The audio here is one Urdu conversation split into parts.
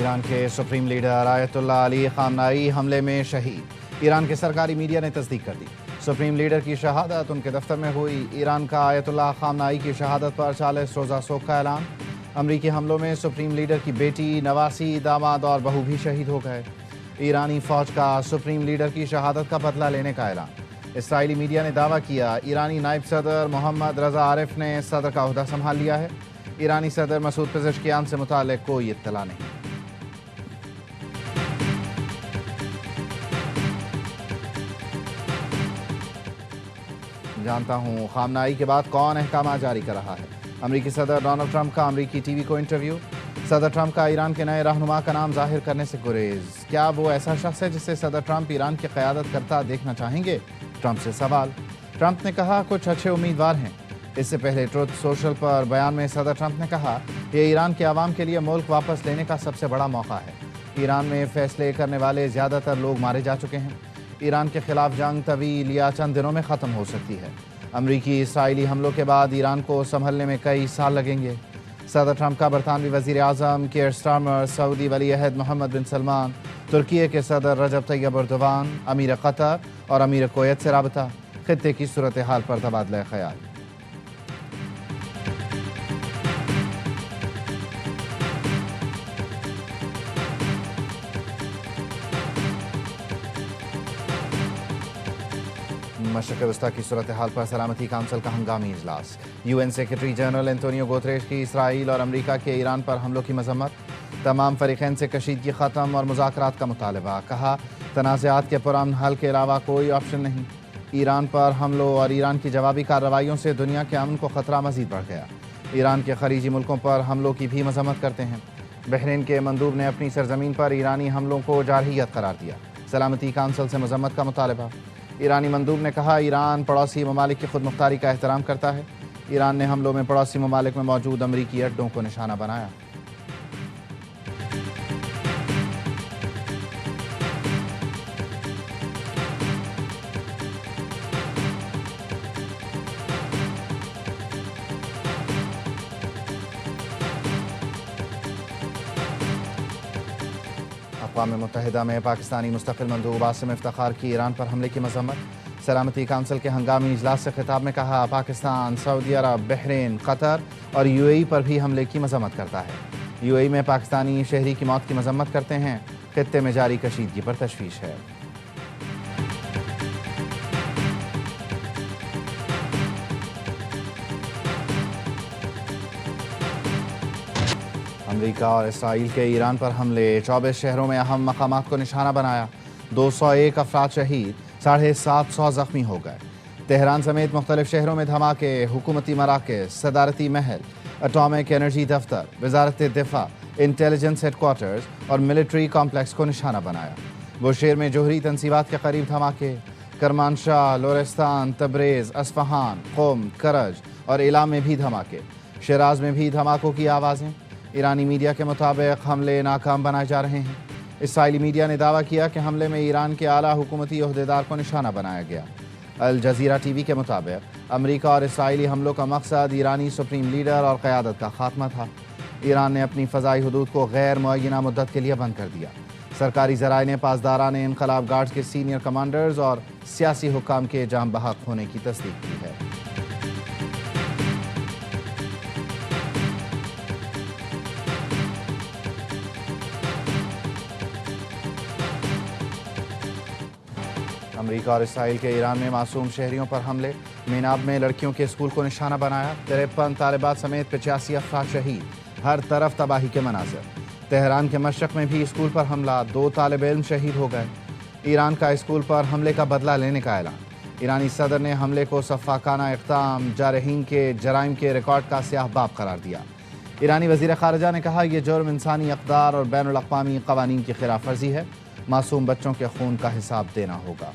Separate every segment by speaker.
Speaker 1: ایران کے سپریم لیڈر آیت اللہ علی خامنائی حملے میں شہید۔ ایران کے سرکاری میڈیا نے تصدیق کر دی۔ سپریم لیڈر کی شہادت ان کے دفتر میں ہوئی۔ ایران کا آیت اللہ خامنائی کی شہادت پر 40 روزہ سوگ کا اعلان۔ امریکی حملوں میں سپریم لیڈر کی بیٹی، نواسی، داماد اور بہو بھی شہید ہو گئے۔ ایرانی فوج کا سپریم لیڈر کی شہادت کا بدلہ لینے کا اعلان۔ اسرائیلی میڈیا نے دعویٰ کیا ایرانی نائب صدر محمد رضا عارف نے صدر کا عہدہ سنبھال لیا ہے۔ ایرانی صدر مسعود پزشکیان سے متعلق کوئی اطلاع نہیں۔ جانتا ہوں خامنائی کے بعد کون احکامات جاری کر رہا ہے۔ امریکی صدر ڈونلڈ ٹرمپ کا امریکی ٹی وی کو انٹرویو۔ صدر ٹرمپ کا ایران کے نئے رہنما کا نام ظاہر کرنے سے گریز۔ کیا وہ ایسا شخص ہے جسے صدر ٹرمپ ایران کی قیادت کرتا دیکھنا چاہیں گے؟ ٹرمپ سے سوال۔ ٹرمپ نے کہا کچھ اچھے امیدوار ہیں۔ اس سے پہلے ٹروتھ سوشل پر بیان میں صدر ٹرمپ نے کہا یہ ایران کے عوام کے لیے ملک واپس لینے کا سب سے بڑا موقع ہے۔ ایران میں فیصلے کرنے والے زیادہ تر لوگ مارے جا چکے ہیں۔ ایران کے خلاف جنگ طویل یا چند دنوں میں ختم ہو سکتی ہے۔ امریکی اسرائیلی حملوں کے بعد ایران کو سنبھلنے میں کئی سال لگیں گے۔ صدر ٹرمپ کا برطانوی وزیر اعظم کیئر سٹارمر، سعودی ولی عہد محمد بن سلمان، ترکی کے صدر رجب طیب ایردوان، امیر قطر اور امیر کویت سے رابطہ۔ خطے کی صورتحال پر تبادلہ خیال۔ مشرق وسطی کی صورتحال پر سلامتی کونسل کا ہنگامی اجلاس۔ U N secretary general Antonio Guterres کی اسرائیل اور امریکہ کے ایران پر حملوں کی مذمت۔ تمام فریقین سے کشیدگی ختم اور مذاکرات کا مطالبہ۔ کہا تنازعات کے پرامن حل کے علاوہ کوئی آپشن نہیں۔ ایران پر حملوں اور ایران کی جوابی کارروائیوں سے دنیا کے امن کو خطرہ مزید بڑھ گیا۔ ایران کے خلیجی ملکوں پر حملوں کی بھی مذمت کرتے ہیں۔ بحرین کے مندوب نے اپنی سرزمین پر ایرانی حملوں کو جارحیت قرار دیا۔ سلامتی کونسل سے مذمت کا مطالبہ۔ ایرانی مندوب نے کہا ایران پڑوسی ممالک کی خود مختاری کا احترام کرتا ہے۔ ایران نے حملوں میں پڑوسی ممالک میں موجود امریکی اڈوں کو نشانہ بنایا۔ اقوام متحدہ میں پاکستانی مستقل مندوب عاصم افتخار کی ایران پر حملے کی مذمت۔ سلامتی کونسل کے ہنگامی اجلاس سے خطاب میں کہا پاکستان، سعودی عرب، بحرین، قطر اور یو اے ای پر بھی حملے کی مذمت کرتا ہے۔ یو اے ای میں پاکستانی شہری کی موت کی مذمت کرتے ہیں۔ خطے میں جاری کشیدگی پر تشویش ہے۔ امریکہ اور اسرائیل کے ایران پر حملے، 24 شہروں میں اہم مقامات کو نشانہ بنایا۔ 201 افراد شہید، 750 زخمی ہو گئے۔ تہران سمیت مختلف شہروں میں دھماکے، حکومتی مراکز، صدارتی محل، اٹامک انرجی دفتر، وزارت دفاع، انٹیلیجنس ہیڈ کوارٹرز اور ملٹری کمپلیکس کو نشانہ بنایا۔ بوشہر میں جوہری تنصیبات کے قریب دھماکے، کرمانشاہ، لورستان، تبریز، اصفہان، قم، کرج اور ایلام میں بھی دھماکے۔ شیراز میں بھی دھماکوں کی آوازیں۔ ایرانی میڈیا کے مطابق حملے ناکام بنائے جا رہے ہیں۔ اسرائیلی میڈیا نے دعویٰ کیا کہ حملے میں ایران کے اعلیٰ حکومتی عہدیدار کو نشانہ بنایا گیا۔ الجزیرہ ٹی وی کے مطابق امریکہ اور اسرائیلی حملوں کا مقصد ایرانی سپریم لیڈر اور قیادت کا خاتمہ تھا۔ ایران نے اپنی فضائی حدود کو غیر معینہ مدت کے لیے بند کر دیا۔ سرکاری ذرائع نے پاسداران انقلاب گارڈز کے سینئر کمانڈرز اور سیاسی حکام کے جاں بحق ہونے کی تصدیق کی ہے۔ امریکہ اور اسرائیل کے ایران میں معصوم شہریوں پر حملے، میناب میں لڑکیوں کے اسکول کو نشانہ بنایا۔ 53 طالبات سمیت 85 افراد شہید، ہر طرف تباہی کے مناظر۔ تہران کے مشرق میں بھی اسکول پر حملہ، 2 طالب علم شہید ہو گئے۔ ایران کا اسکول پر حملے کا بدلہ لینے کا اعلان۔ ایرانی صدر نے حملے کو سفاکانہ اقدام، جارحین کے جرائم کے ریکارڈ کا سیاہ باب قرار دیا۔ ایرانی وزیر خارجہ نے کہا یہ جرم انسانی اقدار اور بین الاقوامی قوانین کی خلاف ورزی ہے۔ معصوم بچوں کے خون کا حساب دینا ہوگا۔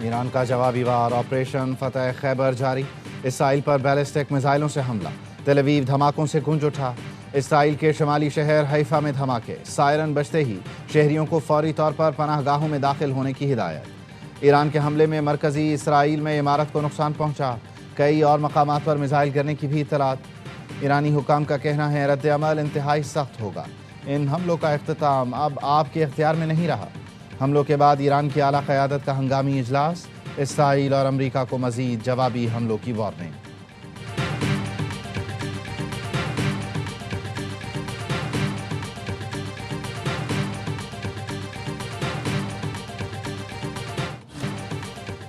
Speaker 1: ایران کا جوابی وار آپریشن فتح خیبر جاری۔ اسرائیل پر بیلسٹک میزائلوں سے حملہ، تل اویو دھماکوں سے گونج اٹھا۔ اسرائیل کے شمالی شہر حیفا میں دھماکے، سائرن بجتے ہی شہریوں کو فوری طور پر پناہ گاہوں میں داخل ہونے کی ہدایت۔ ایران کے حملے میں مرکزی اسرائیل میں عمارت کو نقصان پہنچا، کئی اور مقامات پر میزائل گرنے کی بھی اطلاعات۔ ایرانی حکام کا کہنا ہے رد عمل انتہائی سخت ہوگا۔ ان حملوں کا اختتام اب آپ کے اختیار میں نہیں رہا۔ حملوں کے بعد ایران کی اعلیٰ قیادت کا ہنگامی اجلاس، اسرائیل اور امریکہ کو مزید جوابی حملوں کی وارننگ۔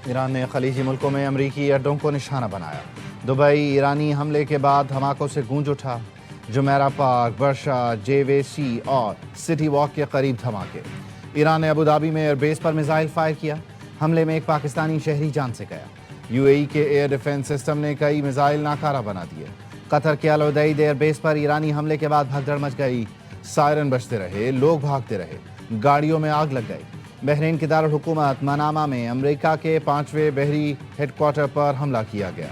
Speaker 1: ایران نے خلیجی ملکوں میں امریکی اڈوں کو نشانہ بنایا۔ دبئی ایرانی حملے کے بعد دھماکوں سے گونج اٹھا۔ جمیرہ پارک، برشا، JVC اور سٹی واک کے قریب دھماکے۔ ایران نے ابوظہبی میں ایئر بیس پر میزائل فائر کیا۔ حملے میں ایک پاکستانی شہری جان سے گیا۔ UAE کے ایئر ڈیفنس سسٹم نے کئی میزائل ناکارہ بنا دیے۔ قطر کے العدید ایئر بیس پر ایرانی حملے کے بعد بھگدڑ مچ گئی۔ سائرن بجتے رہے، لوگ بھاگتے رہے، گاڑیوں میں آگ لگ گئی۔ بحرین کے دارالحکومت منامہ میں امریکہ کے 5ویں بحری ہیڈ کوارٹر پر حملہ کیا گیا۔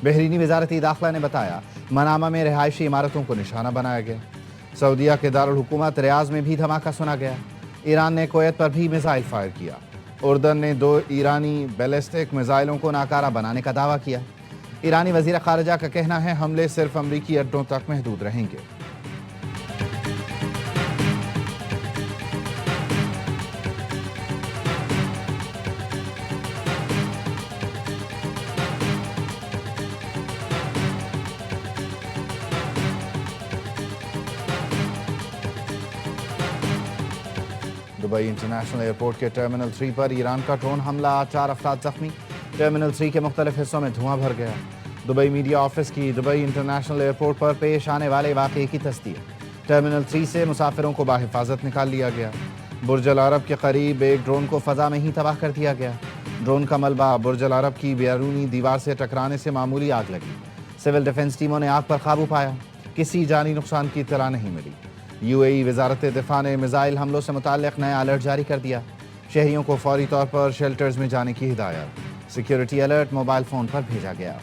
Speaker 1: بحرینی وزارت داخلہ نے بتایا منامہ میں رہائشی عمارتوں کو نشانہ بنایا گیا۔ سعودیہ کے دارالحکومت ریاض میں بھی دھماکہ سنا گیا۔ ایران نے کویت پر بھی میزائل فائر کیا۔ اردن نے 2 ایرانی بیلسٹک میزائلوں کو ناکارہ بنانے کا دعویٰ کیا۔ ایرانی وزیر خارجہ کا کہنا ہے حملے صرف امریکی اڈوں تک محدود رہیں گے۔ دبئی انٹرنیشنل ایئرپورٹ کے ٹرمینل 3 پر ایران کا ڈرون حملہ، 4 افراد زخمی۔ ٹرمینل 3 کے مختلف حصوں میں دھواں بھر گیا۔ دبئی میڈیا آفس کی دبئی انٹرنیشنل ایئرپورٹ پر پیش آنے والے واقعے کی تصدیق۔ ٹرمینل 3 سے مسافروں کو بحفاظت نکال لیا گیا۔ برج العرب کے قریب ایک ڈرون کو فضا میں ہی تباہ کر دیا گیا۔ ڈرون کا ملبہ برج العرب کی بیرونی دیوار سے ٹکرانے سے معمولی آگ لگی۔ سول ڈیفنس ٹیموں نے آگ پر قابو پایا۔ کسی جانی نقصان کی اطلاع نہیں ملی۔ UAE وزارت دفاع نے میزائل حملوں سے متعلق نیا الرٹ جاری کر دیا۔ شہریوں کو فوری طور پر شیلٹرز میں جانے کی ہدایت۔ سیکیورٹی الرٹ موبائل فون پر بھیجا گیا۔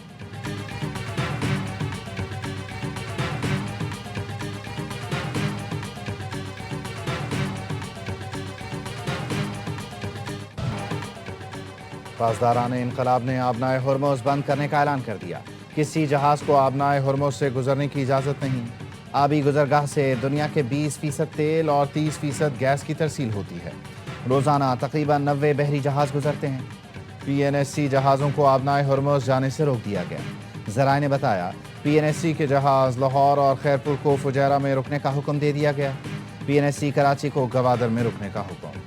Speaker 1: پاسداران انقلاب نے آبنائے ہرمز بند کرنے کا اعلان کر دیا۔ کسی جہاز کو آبنائے ہرمز سے گزرنے کی اجازت نہیں۔ آبی گزرگاہ سے دنیا کے 20% تیل اور 30% گیس کی ترسیل ہوتی ہے۔ روزانہ تقریباً 90 بحری جہاز گزرتے ہیں۔ PNSC جہازوں کو آبنائے ہرمز جانے سے روک دیا گیا۔ ذرائع نے بتایا PNSC کے جہاز لاہور اور خیرپور کو فجیرہ میں رکنے کا حکم دے دیا گیا۔ PNSC کراچی کو گوادر میں رکنے کا حکم۔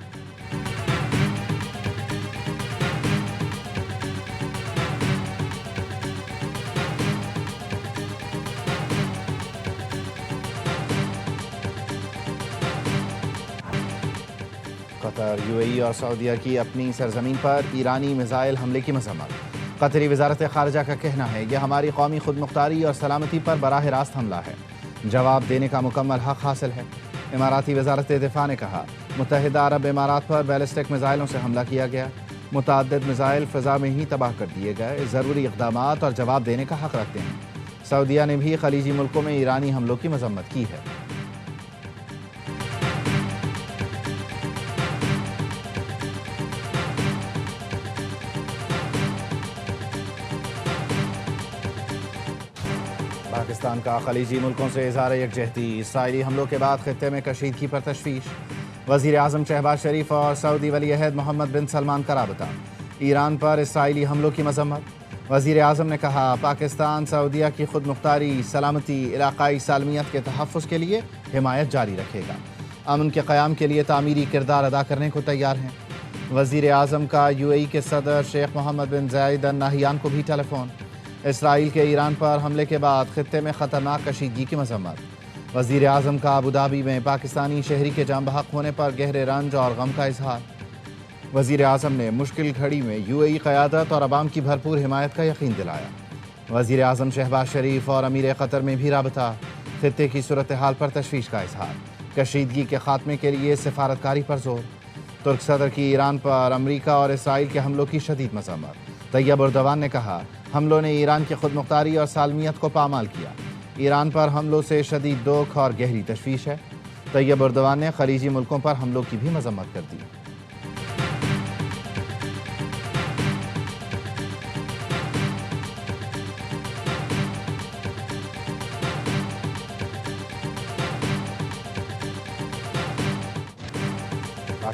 Speaker 1: قطر، UAE اور سعودیہ کی اپنی سرزمین پر ایرانی میزائل حملے کی مذمت۔ قطری وزارت خارجہ کا کہنا ہے یہ ہماری قومی خود مختاری اور سلامتی پر براہ راست حملہ ہے۔ جواب دینے کا مکمل حق حاصل ہے۔ اماراتی وزارت دفاع نے کہا متحدہ عرب امارات پر بیلسٹک میزائلوں سے حملہ کیا گیا۔ متعدد میزائل فضا میں ہی تباہ کر دیے گئے۔ ضروری اقدامات اور جواب دینے کا حق رکھتے ہیں۔ سعودیہ نے بھی خلیجی ملکوں میں ایرانی حملوں کی مذمت کی ہے۔ پاکستان کا خلیجی ملکوں سے اظہار یکجہتی۔ اسرائیلی حملوں کے بعد خطے میں کشیدگی پر تشویش۔ وزیر اعظم شہباز شریف اور سعودی ولی عہد محمد بن سلمان کا رابطہ۔ ایران پر اسرائیلی حملوں کی مذمت۔ وزیر اعظم نے کہا پاکستان سعودیہ کی خود مختاری، سلامتی، علاقائی سالمیت کے تحفظ کے لیے حمایت جاری رکھے گا۔ امن کے قیام کے لیے تعمیری کردار ادا کرنے کو تیار ہیں۔ وزیر اعظم کا UAE کے صدر شیخ محمد بن زائد ال نہیان کو بھی ٹیلی فون۔ اسرائیل کے ایران پر حملے کے بعد خطے میں خطرناک کشیدگی کی مذمت۔ وزیر اعظم کا ابوظہبی میں پاکستانی شہری کے جاں بحق ہونے پر گہرے رنج اور غم کا اظہار۔ وزیر اعظم نے مشکل گھڑی میں UAE قیادت اور عوام کی بھرپور حمایت کا یقین دلایا۔ وزیر اعظم شہباز شریف اور امیر قطر میں بھی رابطہ۔ خطے کی صورتحال پر تشویش کا اظہار۔ کشیدگی کے خاتمے کے لیے سفارتکاری پر زور۔ ترک صدر کی ایران پر امریکہ اور اسرائیل کے حملوں کی شدید مذمت۔ طیب اردوان نے کہا حملوں نے ایران کی خود مختاری اور سالمیت کو پامال کیا۔ ایران پر حملوں سے شدید دکھ اور گہری تشویش ہے۔ طیب اردوان نے خلیجی ملکوں پر حملوں کی بھی مذمت کر دی۔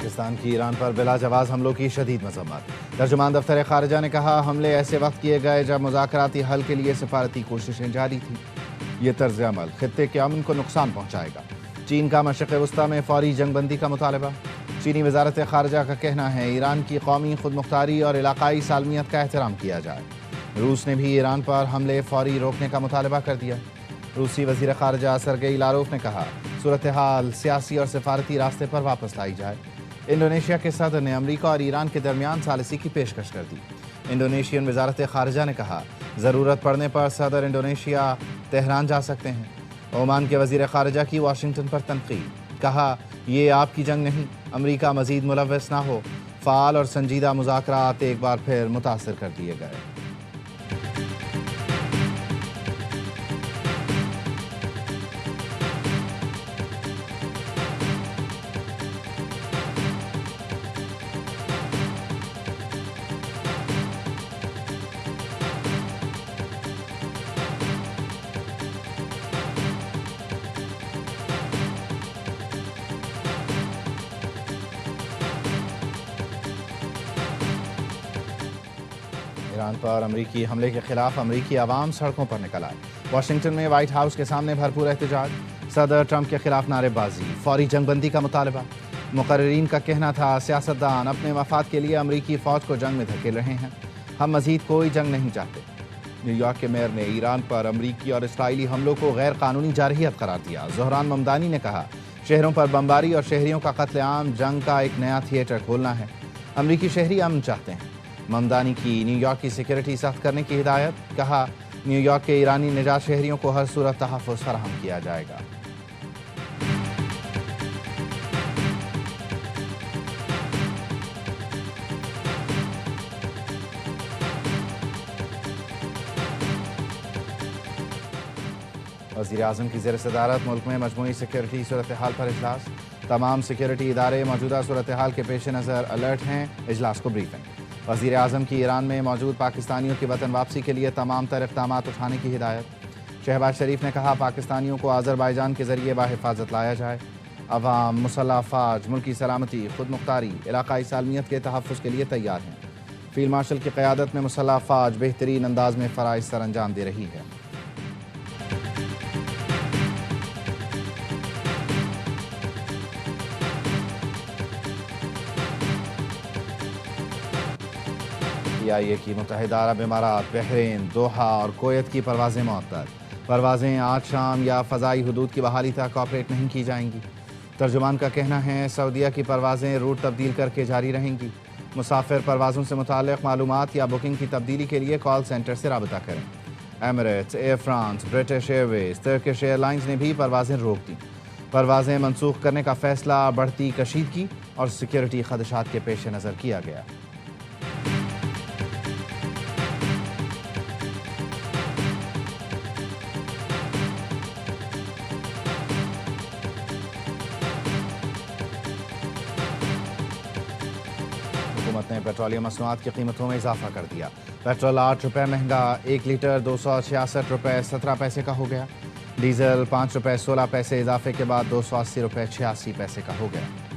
Speaker 1: پاکستان کی ایران پر بلا جواز حملوں کی شدید مذمت۔ ترجمان دفتر خارجہ نے کہا حملے ایسے وقت کیے گئے جب مذاکراتی حل کے لیے سفارتی کوششیں جاری تھیں۔ یہ طرز عمل خطے کے امن کو نقصان پہنچائے گا۔ چین کا مشرق وسطیٰ میں فوری جنگ بندی کا مطالبہ۔ چینی وزارت خارجہ کا کہنا ہے ایران کی قومی خود مختاری اور علاقائی سالمیت کا احترام کیا جائے۔ روس نے بھی ایران پر حملے فوری روکنے کا مطالبہ کر دیا۔ روسی وزیر خارجہ سرگئی لاروف نے کہا صورتحال سیاسی اور سفارتی راستے پر واپس لائی جائے۔ انڈونیشیا کے صدر نے امریکہ اور ایران کے درمیان ثالثی کی پیشکش کر دی۔ انڈونیشین وزارت خارجہ نے کہا ضرورت پڑنے پر صدر انڈونیشیا تہران جا سکتے ہیں۔ عمان کے وزیر خارجہ کی واشنگٹن پر تنقید، کہا یہ آپ کی جنگ نہیں، امریکہ مزید ملوث نہ ہو۔ فعال اور سنجیدہ مذاکرات ایک بار پھر متاثر کر دیے گئے۔ ایران پر امریکی حملے کے خلاف امریکی عوام سڑکوں پر نکل آئے۔ واشنگٹن میں وائٹ ہاؤس کے سامنے بھرپور احتجاج، صدر ٹرمپ کے خلاف نعرے بازی، فوری جنگ بندی کا مطالبہ۔ مقررین کا کہنا تھا سیاستدان اپنے مفاد کے لیے امریکی فوج کو جنگ میں دھکیل رہے ہیں، ہم مزید کوئی جنگ نہیں چاہتے۔ نیو یارک کے میئر نے ایران پر امریکی اور اسرائیلی حملوں کو غیر قانونی جارحیت قرار دیا۔ زہران ممدانی نے کہا شہروں پر بمباری اور شہریوں کا قتل عام جنگ کا ایک نیا تھیٹر کھولنا ہے۔ امریکی شہری امن چاہتے ہیں۔ ممدانی کی نیو یارک کی سیکیورٹی سخت کرنے کی ہدایت، کہا نیو یارک کے ایرانی نژاد شہریوں کو ہر صورت تحفظ فراہم کیا جائے گا۔ وزیراعظم کی زیر صدارت ملک میں مجموعی سیکیورٹی صورتحال پر اجلاس، تمام سیکیورٹی ادارے موجودہ صورتحال کے پیش نظر الرٹ ہیں، اجلاس کو بریفنگ۔ وزیر اعظم کی ایران میں موجود پاکستانیوں کی وطن واپسی کے لیے تمام تر اقدامات اٹھانے کی ہدایت۔ شہباز شریف نے کہا پاکستانیوں کو آذربائیجان کے ذریعے بحفاظت لایا جائے۔ عوام، مسلح افواج ملکی سلامتی، خود مختاری، علاقائی سالمیت کے تحفظ کے لیے تیار ہیں۔ فیلڈ مارشل کی قیادت میں مسلح افواج بہترین انداز میں فرائض سر انجام دے رہی ہے۔ PIA کی متحدہ عرب امارات، بحرین، دوحہ اور کویت کی پروازیں معطل۔ پروازیں آج شام یا فضائی حدود کی بحالی تک آپریٹ نہیں کی جائیں گی۔ ترجمان کا کہنا ہے سعودیہ کی پروازیں روٹ تبدیل کر کے جاری رہیں گی۔ مسافر پروازوں سے متعلق معلومات یا بکنگ کی تبدیلی کے لیے کال سینٹر سے رابطہ کریں۔ Emirates, air France, British airways, Turkish airlines نے بھی پروازیں روک دیں۔ پروازیں منسوخ کرنے کا فیصلہ بڑھتی کشیدگی اور سیکیورٹی خدشات کے پیش نظر کیا گیا۔ حکومت نے پیٹرولیم مصنوعات کی قیمتوں میں اضافہ کر دیا۔ پیٹرول 8 روپے مہنگا، 1 لیٹر 266 روپے 17 پیسے کا ہو گیا۔ ڈیزل 5 روپے 16 پیسے اضافے کے بعد 280 روپے 86 پیسے کا ہو گیا۔